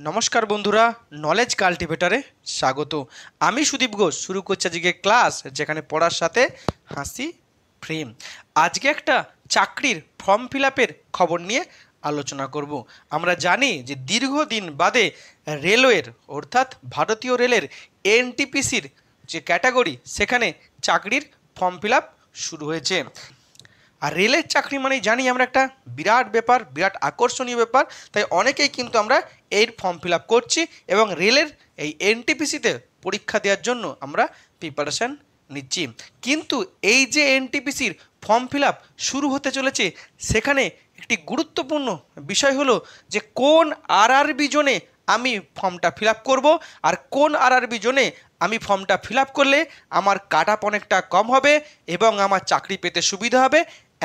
নমস্কার বন্ধুরা, নলেজ কাল্টিভেটারে স্বাগত। আমি সুদীপ ঘোষ শুরু করছি আজকে ক্লাস, যেখানে পড়ার সাথে হাসি ফ্রি। আজকে একটা চাকরির ফর্ম ফিল আপের খবর নিয়ে আলোচনা করব। আমরা জানি যে দীর্ঘদিন বাদে রেলওয়ের অর্থাৎ ভারতীয় রেলের এনটিপিসির যে ক্যাটাগরি, সেখানে চাকরির ফর্ম ফিল আপ শুরু হয়েছে। আর রেলের চাকরি মানেই জানি আমরা একটা বিরাট ব্যাপার, বিরাট আকর্ষণীয় ব্যাপার। তাই অনেকেই কিন্তু আমরা এর ফর্ম ফিল আপ করছি এবং রেলের এই এনটিপিসিতে পরীক্ষা দেওয়ার জন্য আমরা প্রিপারেশান নিচ্ছি। কিন্তু এই যে এনটিপিসির ফর্ম ফিল আপ শুরু হতে চলেছে, সেখানে একটি গুরুত্বপূর্ণ বিষয় হলো যে কোন আরআরবি জোনে আমি ফর্মটা ফিল আপ করবো, আর কোন আরআরবি জোনে আমি ফর্মটা ফিল আপ করলে আমার কাট অফ অনেকটা কম হবে এবং আমার চাকরি পেতে সুবিধা হবে।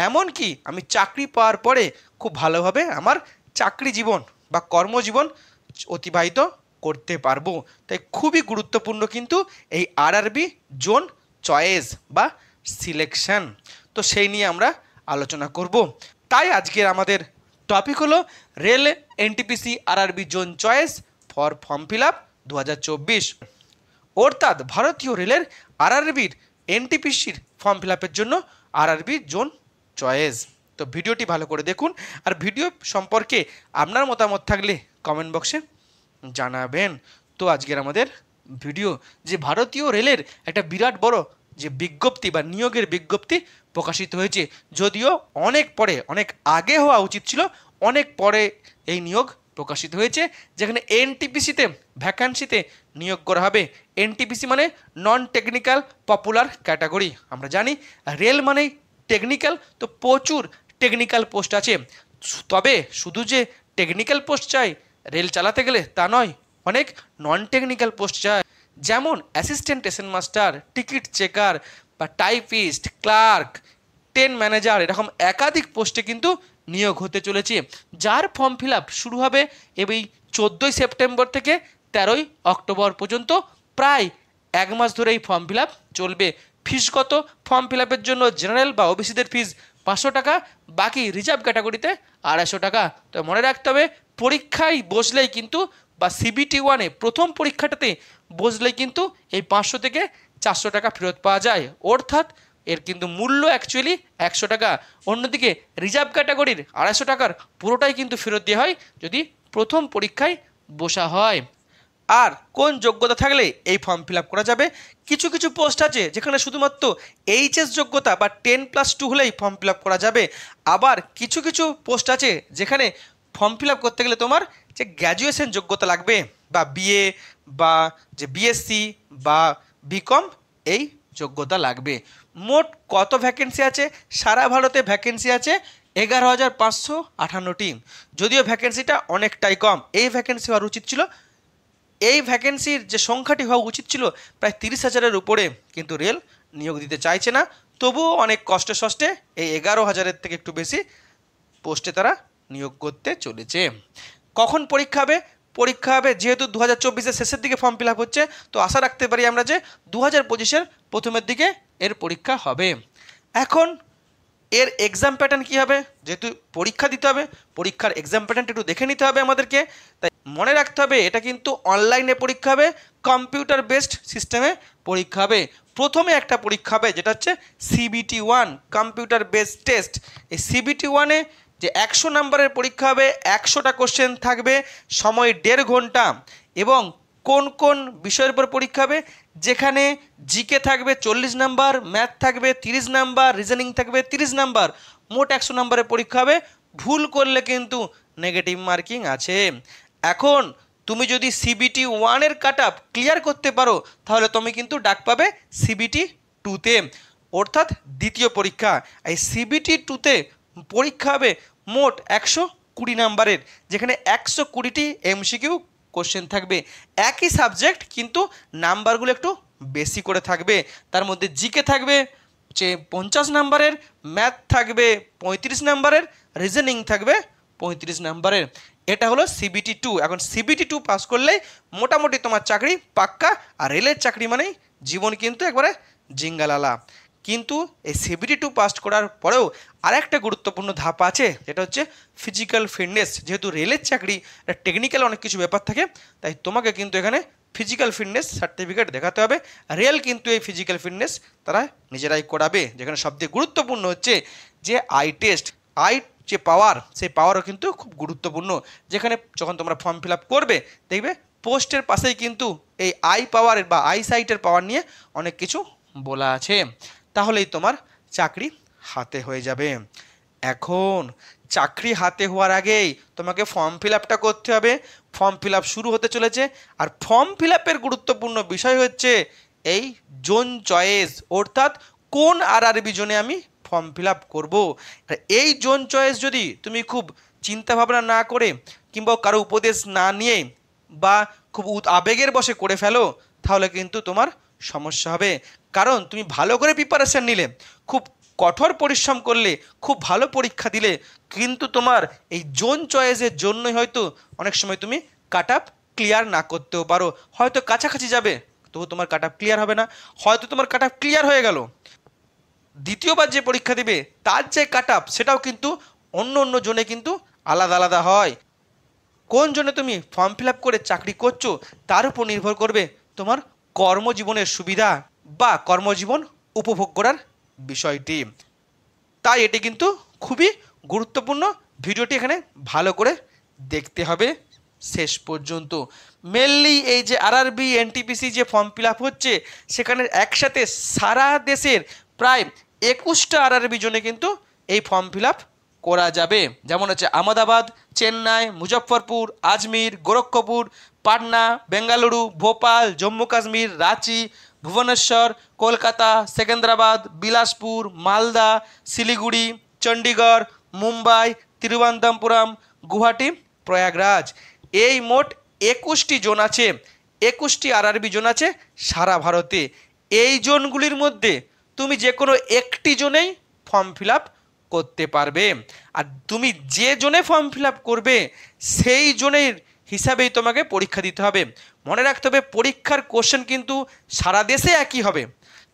এমনকি আমি চাকরি পাওয়ার পরে খুব ভালোভাবে আমার চাকরি জীবন বা কর্মজীবন অতিবাহিত করতে পারবো। তাই খুবই গুরুত্বপূর্ণ কিন্তু এই আরআরবি জোন চয়েস বা সিলেকশন। তো সেই নিয়ে আমরা আলোচনা করব। তাই আজকের আমাদের টপিক হলো rail NTPC RRB zone choice for form fill up 2024, অর্থাৎ ভারতীয় রেলের আরআরবির এনটিপিসির ফর্ম ফিল আপের জন্য আরআরবি জোন চয়েস। তো ভিডিওটি ভালো করে দেখুন, আর ভিডিও সম্পর্কে আপনার মতামত থাকলে কমেন্ট বক্সে জানাবেন। তো আজকের আমাদের ভিডিও যে ভারতীয় রেলের একটা বিরাট বড় যে বিজ্ঞপ্তি বা নিয়োগের বিজ্ঞপ্তি প্রকাশিত হয়েছে, যদিও অনেক পরে, অনেক আগে হওয়া উচিত ছিল, অনেক পরে এই নিয়োগ প্রকাশিত হয়েছে, যেখানে এনটিপিসিতে ভ্যাকান্সিতে নিয়োগ করা হবে। এনটিপিসি মানে নন টেকনিক্যাল পপুলার ক্যাটাগরি। আমরা জানি রেল মানেই টেকনিক্যাল, তো প্রচুর টেকনিক্যাল পোস্ট আছে। তবে শুধু যে টেকনিক্যাল পোস্ট চাই রেল চালাতে গেলে তা নয়, অনেক নন টেকনিক্যাল পোস্ট চাই, যেমন assistant station master, ticket checker বা টাইপিস্ট, ক্লার্ক, ট্রেন ম্যানেজার, এরকম একাধিক পোস্টে কিন্তু নিয়োগ হতে চলেছে, যার ফর্ম ফিল আপ শুরু হবে এই 14ই সেপ্টেম্বর থেকে 13ই অক্টোবর পর্যন্ত। প্রায় এক মাস ধরে এই ফর্ম ফিল আপ চলবে। ফিসগত ফর্ম ফিল আপের জন্য জেনারেল বা ওবিসিদের ফিস 500 টাকা, বাকি রিজার্ভ ক্যাটাগরিতে 250 টাকা। তো মনে রাখতে হবে, পরীক্ষায় বসলেই কিন্তু বা সিবিটি 1-এ প্রথম পরীক্ষাটাতে বসলেই কিন্তু এই 500 থেকে 400 টাকা ফেরত পাওয়া যায়, অর্থাৎ এর কিন্তু মূল্য অ্যাকচুয়ালি 100 টাকা। অন্যদিকে রিজার্ভ ক্যাটাগরির 250 টাকার পুরোটাই কিন্তু ফেরত দেওয়া হয় যদি প্রথম পরীক্ষায় বসা হয়। আর কোন যোগ্যতা থাকলে এই ফর্ম ফিল আপ করা যাবে? কিছু কিছু পোস্ট আছে যেখানে শুধুমাত্র এইচএস যোগ্যতা বা 10+2 হলেই ফর্ম ফিল আপ করা যাবে। আবার কিছু কিছু পোস্ট আছে যেখানে ফর্ম ফিল আপ করতে গেলে তোমার যে গ্র্যাজুয়েশন যোগ্যতা লাগবে, বা বিএ বা যে বিএসসি বা বিকম, এই যোগ্যতা লাগবে। মোট কত ভ্যাকেন্সি আছে? সারা ভারতে ভ্যাকেন্সি আছে 11,558টি। যদিও ভ্যাকেন্সিটা অনেকটাই কম, এই ভ্যাকেন্সি হওয়ার উচিত ছিল, এই ভ্যাকেন্সির যে সংখ্যাটি হওয়া উচিত ছিল প্রায় 30,000-এর উপরে, কিন্তু রেল নিয়োগ দিতে চাইছে না। তবুও অনেক কষ্টে সষ্টে এই 11,000-এর থেকে একটু বেশি পোস্টে তারা নিয়োগ করতে চলেছে। কখন পরীক্ষা হবে? পরীক্ষা হবে যেহেতু 2024-এর শেষের দিকে ফর্ম ফিল আপ হচ্ছে, তো আশা রাখতে পারি আমরা যে 2025-এর প্রথমের দিকে এর পরীক্ষা হবে। এখন এর এক্সাম প্যাটার্ন কী হবে? যেহেতু পরীক্ষা দিতে হবে, পরীক্ষার এক্সাম প্যাটার্নটা একটু দেখে নিতে হবে আমাদেরকে। তাই মনে রাখতে হবে, এটা কিন্তু অনলাইনে পরীক্ষা হবে, কম্পিউটার বেসড সিস্টেমে পরীক্ষা হবে। প্রথমে একটা পরীক্ষা হবে যেটা হচ্ছে সিবিটি 1 কম্পিউটার বেসড টেস্ট। এই সিবিটি 1-এ যে 100 নম্বরের পরীক্ষা হবে, 100টা কোশ্চেন থাকবে, সময় 1.5 ঘন্টা। এবং কোন কোন বিষয়ের উপর পরীক্ষা হবে? যেখানে জিকে থাকবে 40 নাম্বার, ম্যাথ থাকবে 30 নাম্বার, রিজনিং থাকবে 30 নাম্বার, মোট 100 নম্বরের পরীক্ষা হবে। ভুল করলে কিন্তু নেগেটিভ মার্কিং আছে। এখন তুমি যদি সিবিটি 1-এর কাট অফ ক্লিয়ার করতে পারো, তাহলে তুমি কিন্তু ডাক পাবে সিবিটি 2-তে, অর্থাৎ দ্বিতীয় পরীক্ষা। এই সিবিটি 2-তে পরীক্ষা হবে মোট 120 নাম্বারের, যেখানে 120টি এমসিকিউ কোশ্চেন থাকবে। একই সাবজেক্ট কিন্তু নাম্বারগুলো একটু বেশি করে থাকবে। তার মধ্যে জিকে থাকবে 50 নাম্বারের, ম্যাথ থাকবে 35 নাম্বারের, রিজনিং থাকবে 35 নাম্বারের। এটা হলো সিবিটি 2। এখন সিবিটি 2 পাস করলেই মোটামুটি তোমার চাকরি পাক্কা। আর রেলের চাকরি মানেই জীবন কিন্তু একবারে জিঙ্গালালা। কিন্তু এই CBT2 পাস করার পরেও আরেকটা গুরুত্বপূর্ণ ধাপ আছে, যেটা হচ্ছে ফিজিক্যাল ফিটনেস। যেহেতু রেলের চাকরি, এটা টেকনিক্যাল অনেক কিছু ব্যাপার থাকে, তাই তোমাকে কিন্তু এখানে ফিজিক্যাল ফিটনেস সার্টিফিকেট দেখাতে হবে। রেল কিন্তু এই ফিজিক্যাল ফিটনেস তারা নিজেরাই করাবে। যেখানে সবথেকে গুরুত্বপূর্ণ হচ্ছে যে আই টেস্ট, আই যে পাওয়ার, সেই পাওয়ারও কিন্তু খুব গুরুত্বপূর্ণ। যেখানে যখন তোমরা ফর্ম ফিল আপ করবে, দেখবে পোস্টের পাশেই কিন্তু এই আই পাওয়ারের বা আই সাইটের পাওয়ার নিয়ে অনেক কিছু বলা আছে। তাহলেই তোমার চাকরি হাতে হয়ে যাবে। এখন চাকরি হাতে হওয়ার আগেই তোমাকে ফর্ম ফিল আপটা করতে হবে। ফর্ম ফিল আপ শুরু হতে চলেছে, আর ফর্ম ফিল আপের গুরুত্বপূর্ণ বিষয় হচ্ছে এই জোন চয়েস, অর্থাৎ কোন আরআরবি জোনে আমি ফর্ম ফিল আপ করবো। এই জোন চয়েস যদি তুমি খুব চিন্তা ভাবনা না করে কিংবা কারো উপদেশ না নিয়ে বা খুব আবেগের বশে করে ফেলো, তাহলে কিন্তু তোমার সমস্যা হবে। কারণ তুমি ভালো করে প্রিপারেশান নিলে, খুব কঠোর পরিশ্রম করলে, খুব ভালো পরীক্ষা দিলে, কিন্তু তোমার এই জোন চয়েসের জন্যই হয়তো অনেক সময় তুমি কাট আপ ক্লিয়ার না করতেও পারো। হয়তো কাছাকাছি যাবে, তবু তোমার কাট আপ ক্লিয়ার হবে না। হয়তো তোমার কাট আপ ক্লিয়ার হয়ে গেল, দ্বিতীয়বার যে পরীক্ষা দিবে তার যে কাট আপ, সেটাও কিন্তু অন্য অন্য জোনে কিন্তু আলাদা আলাদা হয়। কোন জন্য তুমি ফর্ম ফিল আপ করে চাকরি করছো, তার উপর নির্ভর করবে তোমার কর্মজীবনের সুবিধা বা কর্মজীবন উপভোগ করার বিষয়টি। তাই এটি কিন্তু খুবই গুরুত্বপূর্ণ। ভিডিওটি এখানে ভালো করে দেখতে হবে শেষ পর্যন্ত। মেনলি এই যে আরআরবি এনটিপিসি যে ফর্ম ফিল আপ হচ্ছে, সেখানে একসাথে সারা দেশের প্রায় 21টা আরআরবি জোনে কিন্তু এই ফর্ম ফিল আপ করা যাবে। যেমন হচ্ছে আহমেদাবাদ, চেন্নাই, মুজফ্ফরপুর, আজমির, গোরক্ষপুর, পাটনা, বেঙ্গালুরু, ভোপাল, জম্মু কাশ্মীর, রাঁচি, ভুবনেশ্বর, কলকাতা, সেকেন্দ্রাবাদ, বিলাসপুর, মালদা, শিলিগুড়ি, চণ্ডীগড়, মুম্বাই, তিরুবনন্তপুরম, গুয়াহাটি, প্রয়াগরাজ। এই মোট 21টি জোন আছে, 21টি আরআরবি জোন আছে সারা ভারতে। এই জোনগুলির মধ্যে তুমি যে কোনো একটি জোনেই ফর্ম ফিল আপ করতে পারবে। আর তুমি যে জোনে ফর্ম ফিল আপ করবে, সেই জোনের হিসাবেই তোমাকে পরীক্ষা দিতে হবে। মনে রাখতে হবে, পরীক্ষার কোশ্চেন কিন্তু সারা দেশে একই হবে,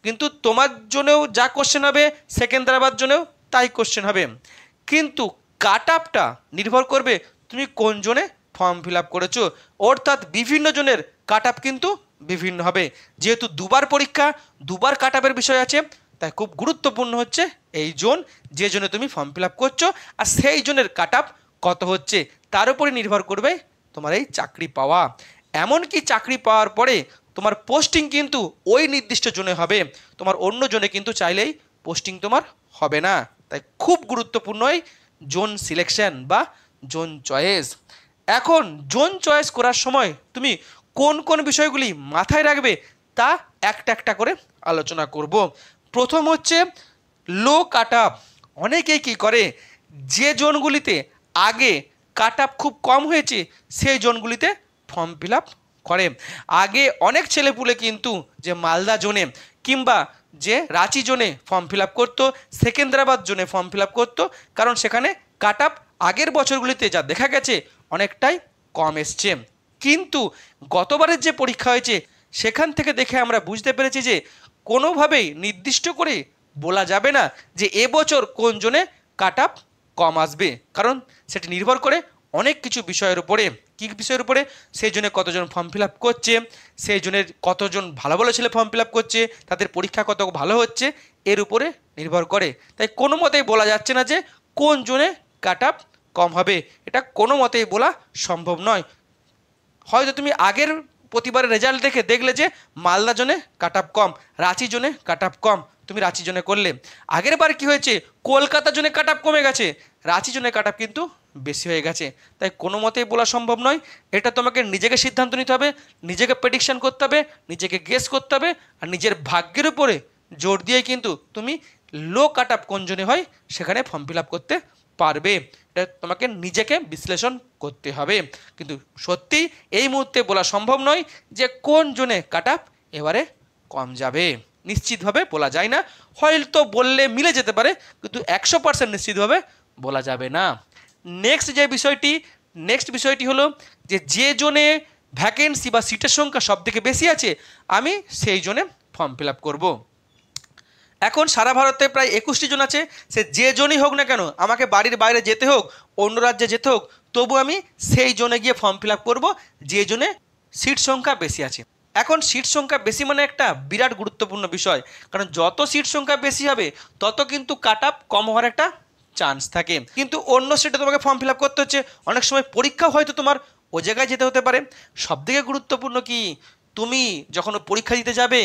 কিন্তু তোমার জন্যও যা কোশ্চেন হবে, সেকেন্দ্রাবাদ জন্যও তাই কোশ্চেন হবে। কিন্তু কাট আপটা নির্ভর করবে তুমি কোন জোনে ফর্ম ফিল আপ করেছো, অর্থাৎ বিভিন্ন জনের কাট আপ কিন্তু বিভিন্ন হবে। যেহেতু দুবার পরীক্ষা, দুবার কাট আপের বিষয় আছে, তাই খুব গুরুত্বপূর্ণ হচ্ছে এই জোন, যে জন্য তুমি ফর্ম ফিল আপ করছো, আর সেই জনের কাট আপ কত হচ্ছে তার উপরে নির্ভর করবে তোমার এই চাকরি পাওয়া। এমনকি চাকরি পাওয়ার পরে তোমার পোস্টিং কিন্তু ওই নির্দিষ্ট জোনে হবে, তোমার অন্য জোনে কিন্তু চাইলেই পোস্টিং তোমার হবে না। তাই খুব গুরুত্বপূর্ণ এই জোন সিলেকশন বা জোন চয়েস। এখন জোন চয়েস করার সময় তুমি কোন কোন বিষয়গুলি মাথায় রাখবে, তা একটা একটা করে আলোচনা করব। প্রথম হচ্ছে লো কাট আপ। অনেকেই কী করে, যে জোনগুলিতে আগে কাট আপ খুব কম হয়েছে, সেই জোনগুলিতে ফর্ম ফিল আপ করে। আগে অনেক ছেলেপুলে কিন্তু যে মালদা জোনে কিংবা যে রাঁচি জোনে ফর্ম ফিল আপ করতো, সেকেন্দ্রাবাদ জোনে ফর্ম ফিল আপ করতো, কারণ সেখানে কাট আপ আগের বছরগুলিতে যা দেখা গেছে অনেকটাই কম এসছে। কিন্তু গতবারের যে পরীক্ষা হয়েছে, সেখান থেকে দেখে আমরা বুঝতে পেরেছি যে কোনোভাবেই নির্দিষ্ট করে বলা যাবে না যে এবছর কোন জোনে কাট আপ কম আসবে, কারণ সেটি নির্ভর করে অনেক কিছু বিষয়ের উপরে। কী বিষয়ের উপরে? সেই জন্য কতজন ফর্ম ফিল আপ করছে, সেই জনের কতজন ভালো ভালো ছেলে ফর্ম ফিল আপ করছে, তাদের পরীক্ষা কত ভালো হচ্ছে, এর উপরে নির্ভর করে। তাই কোনো মতেই বলা যাচ্ছে না যে কোন জোনে কাট আপ কম হবে, এটা কোনো মতেই বলা সম্ভব নয়। হয়তো তুমি আগের প্রতিবারের রেজাল্ট দেখে দেখলে যে মালদা জোনে কাট আপ কম, রাঁচি জোনে কাট আপ কম, তুমি রাঁচি জোনে করলে। আগের বার কী হয়েছে, কলকাতা জোনে কাট আপ কমে গেছে, রাঁচি জোনে কাট আপ কিন্তু বেশি হয়ে গেছে। তাই কোনো মতেই বলা সম্ভব নয়, এটা তোমাকে নিজেকে সিদ্ধান্ত নিতে হবে, নিজেকে প্রেডিকশান করতে হবে, নিজেকে গেস করতে হবে, আর নিজের ভাগ্যের উপরে জোর দিয়ে কিন্তু তুমি লো কাট আপ কোন জোনে হয় সেখানে ফর্ম ফিল আপ করতে পারবে। এটা তোমাকে নিজেকে বিশ্লেষণ করতে হবে। কিন্তু সত্যি এই মুহূর্তে বলা সম্ভব নয় যে কোন জোনে কাট আপ এবারে কম যাবে, নিশ্চিতভাবে বলা যায় না। হয়তো বললে মিলে যেতে পারে, কিন্তু 100% নিশ্চিতভাবে বলা যাবে না। নেক্সট বিষয়টি হলো যে জোনে ভ্যাকেন্সি বা সিটের সংখ্যা সব থেকে বেশি আছে, আমি সেই জোনে ফর্ম ফিল আপ করবো। এখন সারা ভারতে প্রায় 21টি জোন আছে। সে যে জোনই হোক না কেন, আমাকে বাড়ির বাইরে যেতে হোক, অন্য রাজ্যে যেতে হোক, তবু আমি সেই জোনে গিয়ে ফর্ম ফিল আপ করবো যে জোনে সিট সংখ্যা বেশি আছে। এখন সিট সংখ্যা বেশি মানে একটা বিরাট গুরুত্বপূর্ণ বিষয়, কারণ যত সিট সংখ্যা বেশি হবে তত কিন্তু কাট আপ কম হওয়ার একটা চান্স থাকে। কিন্তু অন্য স্টেটে তোমাকে ফর্ম ফিল আপ করতে হচ্ছে, অনেক সময় পরীক্ষাও হয়তো তোমার ও জায়গায় যেতে হতে পারে। সবথেকে গুরুত্বপূর্ণ কি, তুমি যখন পরীক্ষা দিতে যাবে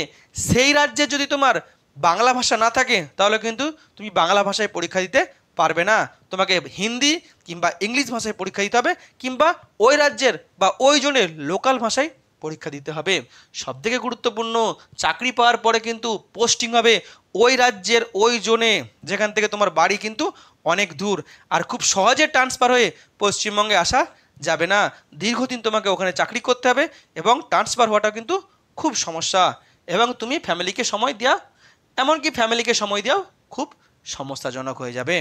সেই রাজ্যে যদি তোমার বাংলা ভাষা না থাকে তাহলে কিন্তু তুমি বাংলা ভাষায় পরীক্ষা দিতে পারবে না, তোমাকে হিন্দি কিংবা ইংলিশ ভাষায় পরীক্ষা দিতে হবে, কিংবা ওই রাজ্যের বা ওই জনের লোকাল ভাষায় পরীক্ষা দিতে হবে। সবথেকে গুরুত্বপূর্ণ, চাকরি পাওয়ার পরে কিন্তু পোস্টিং হবে ওই রাজ্যের ওই জোনে যেখান থেকে তোমার বাড়ি কিন্তু অনেক দূর, আর খুব সহজে ট্রান্সফার হয়ে পশ্চিমবঙ্গে আসা যাবে না, দীর্ঘদিন তোমাকে ওখানে চাকরি করতে হবে এবং ট্রান্সফার হওয়াটা কিন্তু খুব সমস্যা, এবং তুমি ফ্যামিলিকে সময় দেওয়া, এমনকি ফ্যামিলিকে সময় দেওয়াও খুব সমস্যাজনক হয়ে যাবে।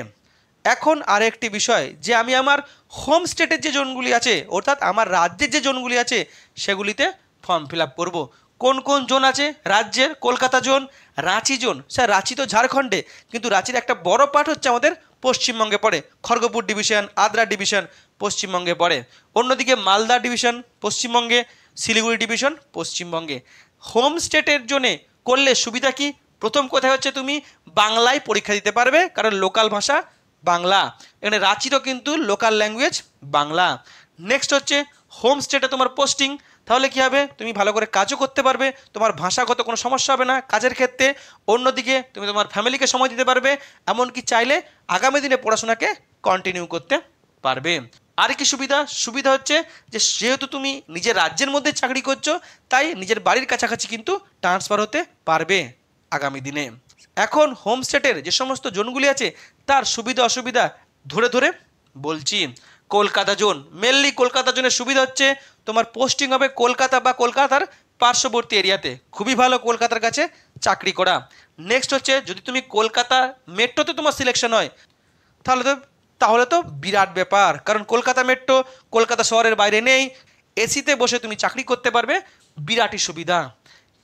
এখন আর একটি বিষয়, যে আমি আমার হোম স্টেটের যে জোনগুলি আছে, অর্থাৎ আমার রাজ্যের যে জোনগুলি আছে সেগুলিতে ফর্ম ফিল আপ করবো। কোন কোন জোন আছে রাজ্যের? Kolkata zone, Ranchi zone. Sir Ranchi তো ঝাড়খণ্ডে, কিন্তু রাঁচির একটা বড় পার্ট হচ্ছে আমাদের পশ্চিমবঙ্গে পড়ে, খড়গপুর ডিভিশন, আদ্রা ডিভিশন পশ্চিমবঙ্গে পড়ে। অন্যদিকে মালদা ডিভিশন পশ্চিমবঙ্গে, শিলিগুড়ি ডিভিশন পশ্চিমবঙ্গে। হোম স্টেটের জন্যে করলে সুবিধা কি? প্রথম কথা হচ্ছে তুমি বাংলায় পরীক্ষা দিতে পারবে, কারণ লোকাল ভাষা বাংলা, এখানে রাঁচিরও কিন্তু লোকাল ল্যাঙ্গুয়েজ বাংলা। নেক্সট হচ্ছে হোম স্টেটে তোমার পোস্টিং, তাহলে কি হবে, তুমি ভালো করে কাজও করতে পারবে, তোমার ভাষাগত কোনো সমস্যা হবে না কাজের ক্ষেত্রে। অন্যদিকে তুমি তোমার ফ্যামিলিকে সময় দিতে পারবে, এমনকি চাইলে আগামী দিনে পড়াশোনাকে কন্টিনিউ করতে পারবে। আর কি সুবিধা? সুবিধা হচ্ছে যে যেহেতু তুমি নিজের রাজ্যের মধ্যে চাকরি করছো, তাই নিজের বাড়ির কাছাকাছি কিন্তু ট্রান্সফার হতে পারবে আগামী দিনে। এখন হোম স্টেটের যে সমস্ত জোনগুলি আছে তার সুবিধা অসুবিধা ধরে ধরে বলছি। কলকাতা জোন, মেনলি কলকাতা জোনের সুবিধা হচ্ছে তোমার পোস্টিং হবে কলকাতা বা কলকাতার পার্শ্ববর্তী এরিয়াতে, খুবই ভালো কলকাতার কাছে চাকরি করা। নেক্সট হচ্ছে যদি তুমি কলকাতা মেট্রোতে তোমার সিলেকশন হয় তাহলে তো বিরাট ব্যাপার, কারণ কলকাতা মেট্রো কলকাতা শহরের বাইরে নেই, এসিতে বসে তুমি চাকরি করতে পারবে, বিরাটই সুবিধা।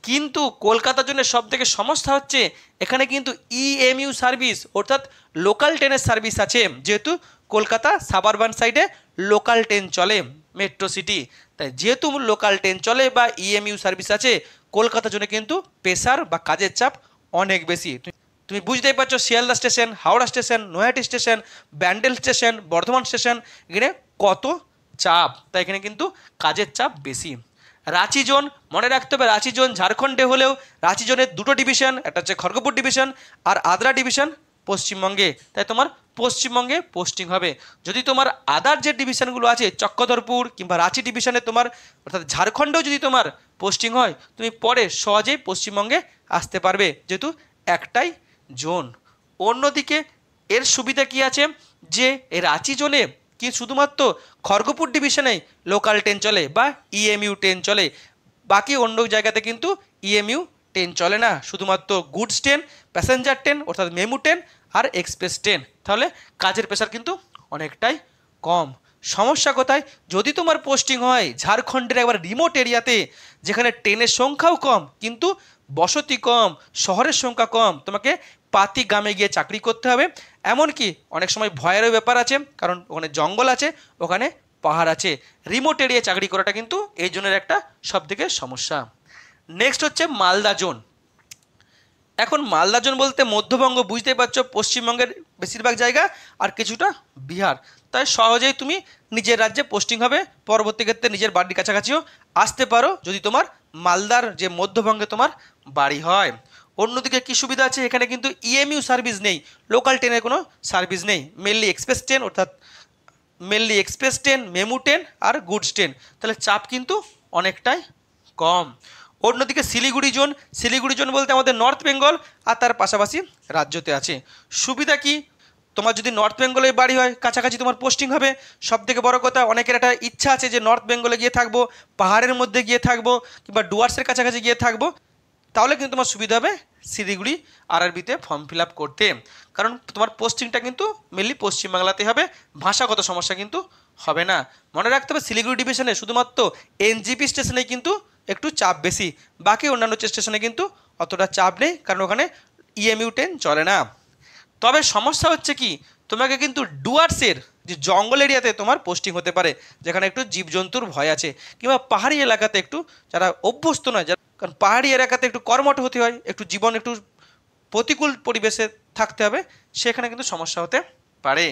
কিন্তু কলকাতার জন্য সব থেকে সমস্যা হচ্ছে এখানে কিন্তু ইএমইউ সার্ভিস অর্থাৎ লোকাল ট্রেনের সার্ভিস আছে, যেহেতু কলকাতা সাবারবান সাইডে লোকাল ট্রেন চলে, মেট্রো সিটি, তাই যেহেতু লোকাল ট্রেন চলে বা ইএমইউ সার্ভিস আছে, কলকাতার জন্য কিন্তু প্রেসার বা কাজের চাপ অনেক বেশি। তুমি বুঝতেই পারছো, Sealdah station, Howrah station, Naihati station, Bandel station, Bardhaman station, এখানে কত চাপ, তাই এখানে কিন্তু কাজের চাপ বেশি। রাঁচি জোন, মনে রাখতে হবে রাঁচি জোন ঝাড়খণ্ডে হলেও রাঁচি জোনের দুটো ডিভিশন, একটা হচ্ছে খড়গপুর ডিভিশন আর আদ্রা ডিভিশন পশ্চিমবঙ্গে, তাই তোমার পশ্চিমবঙ্গে পোস্টিং হবে। যদি তোমার আদার যে ডিভিশনগুলো আছে চক্রধরপুর কিংবা রাঁচি ডিভিশনে তোমার অর্থাৎ ঝাড়খণ্ডেও যদি তোমার পোস্টিং হয়, তুমি পরে সহজেই পশ্চিমবঙ্গে আসতে পারবে, যেহেতু একটাই জোন। অন্যদিকে এর সুবিধা কি আছে, যে এই রাঁচি জোনে কি শুধুমাত্র খড়গপুর ডিভিশনে লোকাল ট্রেন চলে বা ইএমইউ ট্রেন চলে, বাকি অন্য জায়গাতে কিন্তু ইএমইউ ট্রেন চলে না, শুধুমাত্র গুডস ট্রেন, প্যাসেঞ্জার ট্রেন অর্থাৎ মেমু ট্রেন আর এক্সপ্রেস ট্রেন। তাহলে কাজের প্রেশার কিন্তু অনেকটাই কম। সমস্যা কোথায়? যদি তোমার পোস্টিং হয় ঝাড়খণ্ডের একবার রিমোট এরিয়াতে, যেখানে ট্রেনের সংখ্যাও কম কিন্তু বসতি কম, শহরের সংখ্যা কম, তোমাকে পাতি গ্রামে গিয়ে চাকরি করতে হবে, এমনকি অনেক সময় ভয়েরও ব্যাপার আছে, কারণ ওখানে জঙ্গল আছে, ওখানে পাহাড় আছে, রিমোট এরিয়ায় চাকরি করাটা কিন্তু এই জনের একটা সবথেকে সমস্যা। নেক্সট হচ্ছে মালদা জোন। এখন মালদা জোন বলতে মধ্যবঙ্গ, বুঝতেই পারছো, পশ্চিমবঙ্গের বেশিরভাগ জায়গা আর কিছুটা বিহার, তাই সহজেই তুমি নিজের রাজ্যে পোস্টিং হবে, পরবর্তী ক্ষেত্রে নিজের বাড়ির কাছাকাছিও আসতে পারো যদি তোমার মালদার যে মধ্যবঙ্গে তোমার বাড়ি হয়। অন্যদিকে কী সুবিধা আছে, এখানে কিন্তু ইএমইউ সার্ভিস নেই, লোকাল ট্রেনের কোনো সার্ভিস নেই, mainly express train, MEMU train আর গুডস ট্রেন, তাহলে চাপ কিন্তু অনেকটাই কম। অন্যদিকে শিলিগুড়ি জোন বলতে আমাদের নর্থ বেঙ্গল আর তার পাশাপাশি রাজ্যতে আছে। সুবিধা কি, তোমার যদি নর্থ বেঙ্গলে বাড়ি হয় কাছাকাছি তোমার পোস্টিং হবে। সবথেকে বড় কথা, অনেকের একটা ইচ্ছা আছে যে নর্থ বেঙ্গলে গিয়ে থাকবো, পাহাড়ের মধ্যে গিয়ে থাকবো কিংবা ডুয়ার্সের কাছাকাছি গিয়ে থাকবো, তাহলে কিন্তু তোমার সুবিধা হবে শিলিগুড়ি আরআরবিতে ফর্ম ফিল আপ করতে, কারণ তোমার পোস্টিংটা কিন্তু মেনলি পশ্চিমবাংলাতে হবে, ভাষাগত সমস্যা কিন্তু হবে না। মনে রাখতে হবে শিলিগুড়ি ডিভিশনে শুধুমাত্র এনজিপি স্টেশনে কিন্তু একটু চাপ বেশি, বাকি অন্যান্য স্টেশনে কিন্তু অতটা চাপ নেই, কারণ ওখানে EMU10 চলে না। তবে সমস্যা হচ্ছে কি, তোমাকে কিন্তু ডুয়ার্সের যে জঙ্গল এরিয়াতে তোমার পোস্টিং হতে পারে, যেখানে একটু জীবজন্তুর ভয় আছে, কিংবা পাহাড়ি এলাকাতে একটু যারা অভ্যস্ত নয়, কারণ পাহাড়ি এলাকাতে একটু কর্মঠ হতে হয়, একটু জীবন একটু প্রতিকূল পরিবেশে থাকতে হবে, সেখানে কিন্তু সমস্যা হতে পারে।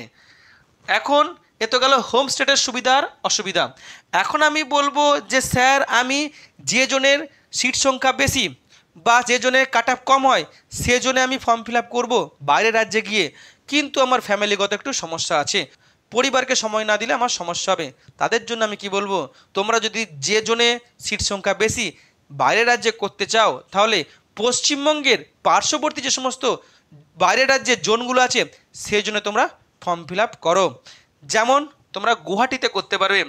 এখন এ তো গেল হোমস্টেটের সুবিধার অসুবিধা। এখন আমি বলবো যে স্যার, আমি যে জনের সিট সংখ্যা বেশি বা যে জনের কাট অফ কম হয় সে জনে আমি ফর্ম ফিল আপ করবো বাইরের রাজ্যে গিয়ে, কিন্তু আমার ফ্যামিলিগত একটু সমস্যা আছে, পরিবারকে সময় না দিলে আমার সমস্যা হবে। তাদের জন্য আমি কি বলবো, তোমরা যদি যে জনে সিট সংখ্যা বেশি বাইরের রাজ্যে করতে চাও, তাহলে পশ্চিমবঙ্গের পার্শ্ববর্তী যে সমস্ত বাইরের রাজ্যের জোনগুলো আছে সেই জন্য তোমরা ফর্ম ফিল আপ করো। যেমন তোমরা গুয়াহাটিতে করতে পারবে।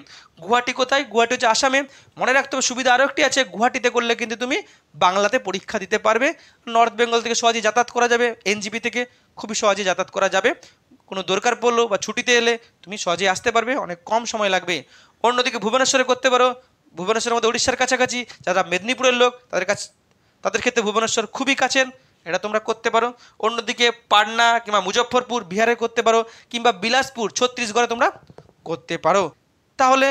গুয়াহাটি কোথায়? গুয়াহাটি হচ্ছে আসামে। মনে রাখতে হবে সুবিধা আরও একটি আছে, গুয়াহাটিতে করলে কিন্তু তুমি বাংলাতে পরীক্ষা দিতে পারবে। নর্থ বেঙ্গল থেকে সহজেই যাতায়াত করা যাবে, NGP থেকে খুবই সহজেই যাতায়াত করা যাবে। কোনো দরকার পড়লো বা ছুটিতে এলে তুমি সহজেই আসতে পারবে, অনেক কম সময় লাগবে। অন্যদিকে ভুবনেশ্বরে করতে পারো। ভুবনেশ্বরের মধ্যে উড়িষ্যার কাছাকাছি, যারা মেদিনীপুরের লোক তাদের ক্ষেত্রে ভুবনেশ্বর খুবই কাছের, এটা তোমরা করতে পারো। অন্যদিকে পাটনা কিংবা মুজফ্ফরপুর বিহারে করতে পারো, কিংবা বিলাসপুর ছত্তিশগড়ে তোমরা করতে পারো। তাহলে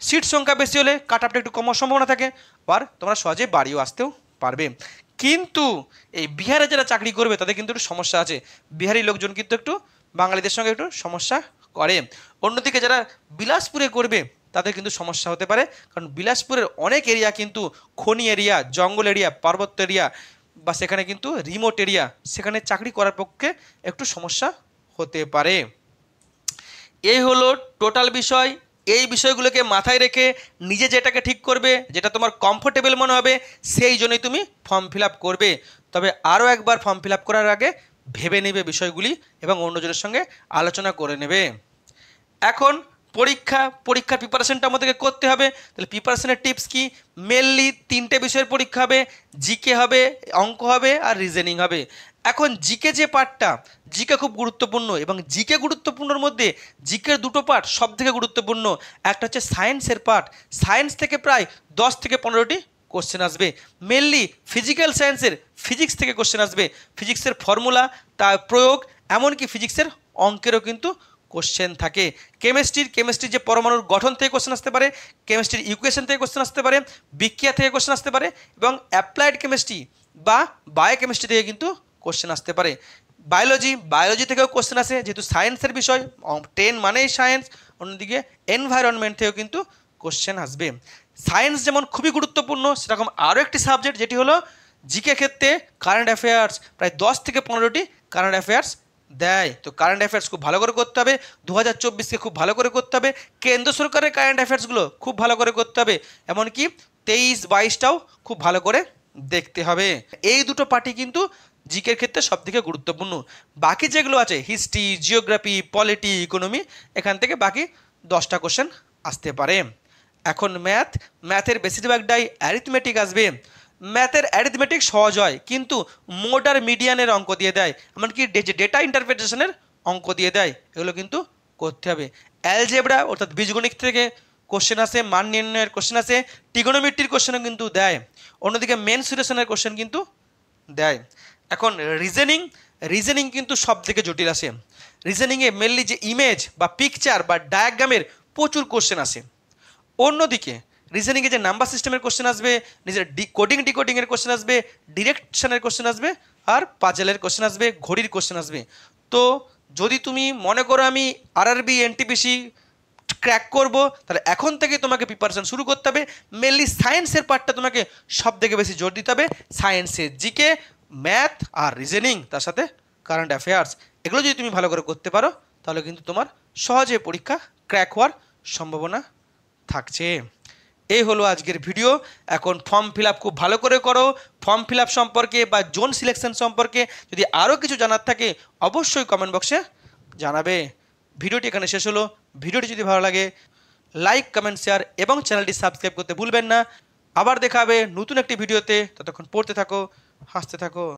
সিট সংখ্যা বেশি হলে কাট আপটা একটু কমার সম্ভাবনা থাকে, আর তোমরা সহজে বাড়িও আসতেও পারবে। কিন্তু এই বিহারে যারা চাকরি করবে তাদের কিন্তু একটু সমস্যা আছে, বিহারি লোকজন কিন্তু একটু বাঙালিদের সঙ্গে একটু সমস্যা করে। অন্যদিকে যারা বিলাসপুরে করবে তাদের কিন্তু সমস্যা হতে পারে, কারণ বিলাসপুরের অনেক এরিয়া কিন্তু খনি এরিয়া, জঙ্গল এরিয়া, পার্বত্য এরিয়া, বা সেখানে কিন্তু রিমোট এরিয়া, সেখানে চাকরি করার পক্ষে একটু সমস্যা হতে পারে। এই হলো টোটাল বিষয়। এই বিষয়গুলোকে মাথায় রেখে নিজে যেটাকে ঠিক করবে, যেটা তোমার কমফোর্টেবল মনে হবে, সেই জন্যই তুমি ফর্ম ফিল আপ করবে। তবে আরও একবার ফর্ম ফিল আপ করার আগে ভেবে নেবে বিষয়গুলি এবং অন্যজনের সঙ্গে আলোচনা করে নেবে। এখন পরীক্ষার প্রিপারেশনটা আমাদেরকে করতে হবে। তাহলে প্রিপারেশনের টিপস কি? মেনলি 3টে বিষয়ের পরীক্ষা হবে, জিকে হবে, অঙ্ক হবে, আর রিজনিং হবে। এখন জিকে যে পার্টটা, জিকে খুব গুরুত্বপূর্ণ, এবং জিকে গুরুত্বপূর্ণর মধ্যে জিকের 2টো পার্ট সব থেকে গুরুত্বপূর্ণ। একটা হচ্ছে সায়েন্সের পার্ট, সায়েন্স থেকে প্রায় 10 থেকে 15টি কোশ্চেন আসবে। মেনলি ফিজিক্যাল সায়েন্সের ফিজিক্স থেকে কোশ্চেন আসবে, ফিজিক্সের ফর্মুলা, তার প্রয়োগ, এমনকি ফিজিক্সের অঙ্কেরও কিন্তু কোশ্চেন থাকে। কেমিস্ট্রির যে পরমাণুর গঠন থেকে কোশ্চেন আসতে পারে, কেমিস্ট্রির ইকুয়েশন থেকে কোশ্চেন আসতে পারে, বিক্রিয়া থেকে কোশ্চেন আসতে পারে, এবং অ্যাপ্লাইড কেমিস্ট্রি বা বায়োকেমিস্ট্রি থেকে কিন্তু কোশ্চেন আসতে পারে। বায়োলজি থেকেও কোশ্চেন আসে, যেহেতু সায়েন্সের বিষয়, 10 মানেই সায়েন্স। অন্যদিকে এনভায়রনমেন্ট থেকেও কিন্তু কোশ্চেন আসবে। সায়েন্স যেমন খুবই গুরুত্বপূর্ণ, সেরকম আরও একটি সাবজেক্ট যেটি হলো জিকে ক্ষেত্রে কারেন্ট অ্যাফেয়ার্স, প্রায় 10 থেকে 15টি কারেন্ট অ্যাফেয়ার্স দেয়। তো কারেন্ট অ্যাফেয়ার্স খুব ভালো করে করতে হবে, 2024কে খুব ভালো করে করতে হবে, কেন্দ্র সরকারের কারেন্ট অ্যাফেয়ার্সগুলো খুব ভালো করে করতে হবে, এমনকি 23-22টাও খুব ভালো করে দেখতে হবে। এই দুটো পার্টি কিন্তু জিকের ক্ষেত্রে সবথেকে গুরুত্বপূর্ণ। বাকি যেগুলো আছে হিস্ট্রি, জিওগ্রাফি, পলিটি, ইকোনমি, এখান থেকে বাকি 10টা কোশ্চেন আসতে পারে। এখন ম্যাথের বেশিরভাগটাই অ্যারিথমেটিক আসবে। ম্যাথের অ্যারিথমেটিক সহজ হয়, কিন্তু মোড আর মিডিয়ানের অঙ্ক দিয়ে দেয়, এমনকি ডেটা ইন্টারপ্রিটেশনের অঙ্ক দিয়ে দেয়, এগুলো কিন্তু করতে হবে। অ্যালজেব্রা অর্থাৎ বীজগণিত থেকে কোশ্চেন আসে, মান নির্ণয়ের কোশ্চেন আসে, ট্রিগোনোমেট্রির কোশ্চেনও কিন্তু দেয়। অন্যদিকে মেনসুরেশনের কোশ্চেন কিন্তু দেয়। এখন রিজনিং কিন্তু সব থেকে জটিল আসে। রিজনিংয়ে মেনলি যে ইমেজ বা পিকচার বা ডায়াগ্রামের প্রচুর কোশ্চেন আসে। অন্যদিকে রিজনিংয়ে যে নাম্বার সিস্টেমের কোশ্চেন আসবে, নিজের ডিকোডিংয়ের কোশ্চেন আসবে, ডিরেকশনের কোশ্চেন আসবে, আর পাজেলের কোশ্চেন আসবে, ঘড়ির কোশ্চেন আসবে। তো যদি তুমি মনে করো আমি আরআরবি, এনটিপিসি ক্র্যাক করব, তাহলে এখন থেকে তোমাকে প্রিপারেশন শুরু করতে হবে। মেনলি সায়েন্সের পার্টটা তোমাকে সব থেকে বেশি জোর দিতে হবে। সায়েন্সের জিকে, ম্যাথ আর রিজনিং, তার সাথে কারেন্ট অ্যাফেয়ার্স, এগুলো যদি তুমি ভালো করে করতে পারো, তাহলে কিন্তু তোমার সহজে পরীক্ষা ক্র্যাক হওয়ার সম্ভাবনা থাকছে। এই হলো আজকের ভিডিও। এখন ফর্ম ফিল আপ খুব ভালো করে করো। ফর্ম ফিল আপ সম্পর্কে বা জোন সিলেকশন সম্পর্কে যদি আরও কিছু জানার থাকে অবশ্যই কমেন্ট বক্সে জানাবে। ভিডিওটি এখানে শেষ হলো। ভিডিওটি যদি ভালো লাগে লাইক, কমেন্ট, শেয়ার এবং চ্যানেলটি সাবস্ক্রাইব করতে ভুলবেন না। আবার দেখা হবে নতুন একটি ভিডিওতে। ততক্ষণ পড়তে থাকো, হাসতে থাকো।